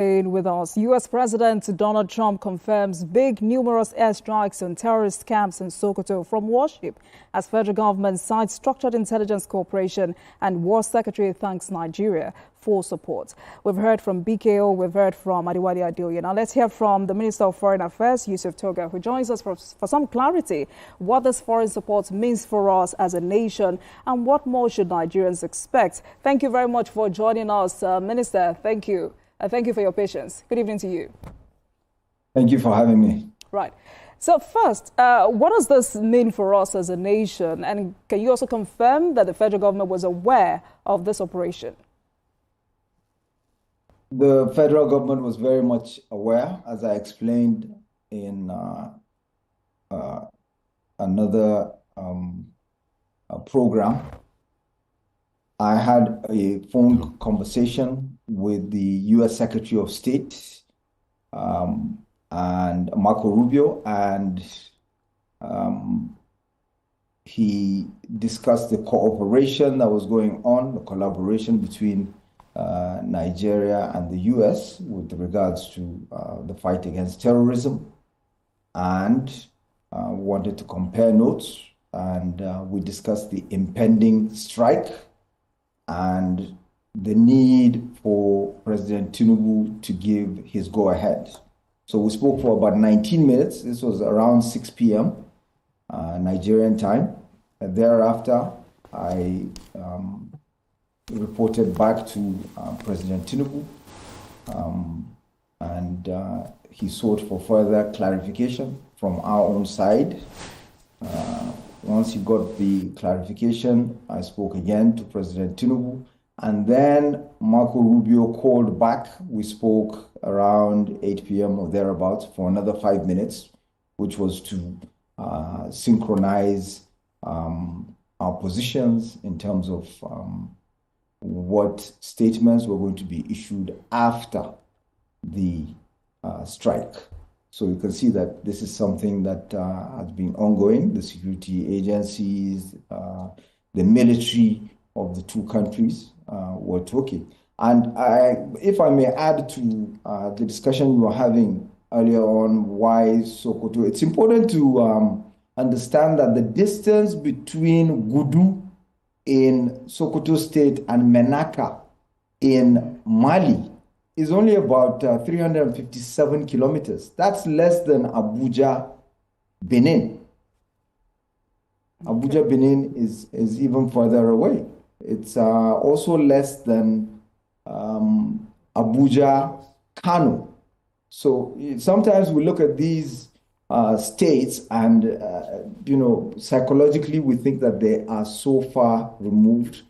With us, U.S. President Donald Trump confirms big numerous airstrikes on terrorist camps in Sokoto from warship as federal government cites structured intelligence cooperation and War Secretary thanks Nigeria for support. We've heard from BKO, we've heard from Adiwali Adeoye. Now let's hear from the Minister of Foreign Affairs, Yusuf Toga, who joins us for some clarity what this foreign support means for us as a nation and what more should Nigerians expect. Thank you very much for joining us, Minister. Thank you. Thank you for your patience. Good evening to you. Thank you for having me. Right. So first, what does this mean for us as a nation? And can you also confirm that the federal government was aware of this operation? The federal government was very much aware, as I explained in another program. I had a phone conversation with the U.S. Secretary of State and Marco Rubio, and he discussed the cooperation that was going on, the collaboration between Nigeria and the U.S. with regards to the fight against terrorism, and wanted to compare notes, and we discussed the impending strike and the need for President Tinubu to give his go-ahead. So we spoke for about 19 minutes. This was around 6 p.m. Nigerian time. And thereafter, I reported back to President Tinubu, and he sought for further clarification from our own side. Once he got the clarification, I spoke again to President Tinubu, and then Marco Rubio called back. We spoke around 8 p.m. or thereabouts for another 5 minutes, which was to synchronize our positions in terms of what statements were going to be issued after the strike. So you can see that this is something that has been ongoing. The security agencies, the military of the two countries were talking. And if I may add to the discussion we were having earlier on why Sokoto, it's important to understand that the distance between Gudu in Sokoto State and Menaka in Mali is only about 357 kilometers. That's less than Abuja, Benin. Abuja, Benin is even further away. It's also less than Abuja, Kano. So sometimes we look at these states and, psychologically we think that they are so far removed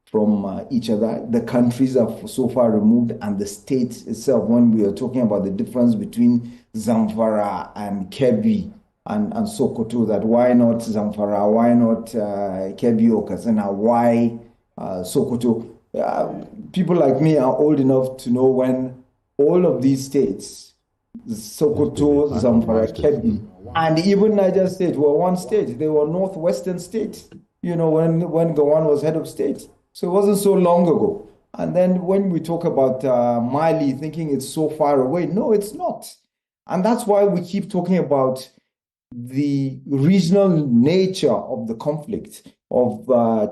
from each other. The countries are so far removed, and the state itself, when we are talking about the difference between Zamfara and Kebbi and Sokoto, that why not Zamfara, why not Kebbi or Katsina, why Sokoto? People like me are old enough to know when all of these states, Sokoto, Zamfara, Kebbi, and even Niger State were one state. They were northwestern states, when Gowon was head of state. So it wasn't so long ago. And then when we talk about Mali, thinking it's so far away, no, it's not. And that's why we keep talking about the regional nature of the conflict, of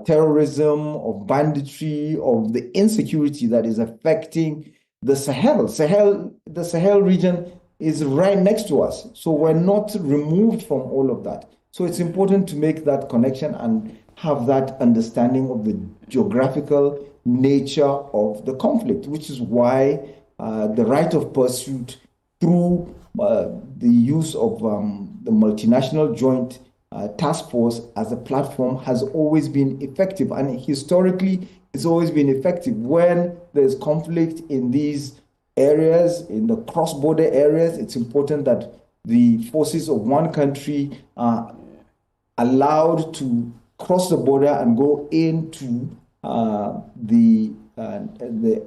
terrorism, of banditry, of the insecurity that is affecting the Sahel. The Sahel region is right next to us. So we're not removed from all of that. So it's important to make that connection and have that understanding of the geographical nature of the conflict, which is why the right of pursuit through the use of the multinational joint task force as a platform has always been effective. And historically, it's always been effective. When there's conflict in these areas, in the cross-border areas, it's important that the forces of one country are allowed to cross the border and go into the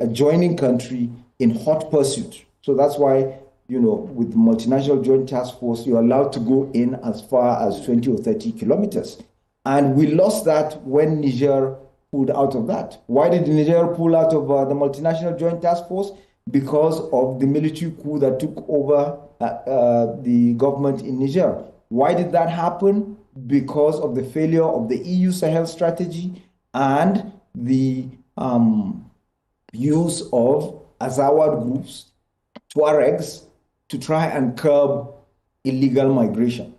adjoining country in hot pursuit. So that's why, with the multinational joint task force, you're allowed to go in as far as 20 or 30 kilometers. And we lost that when Niger pulled out of that. Why did Niger pull out of the multinational joint task force? because of the military coup that took over the government in Niger. Why did that happen? Because of the failure of the EU Sahel strategy and the use of Azawad groups, Tuaregs, to try and curb illegal migration.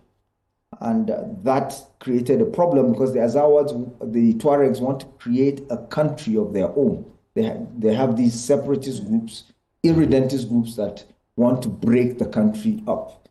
And that created a problem because the Azawads, the Tuaregs, want to create a country of their own. They have these separatist groups, irredentist groups that want to break the country up.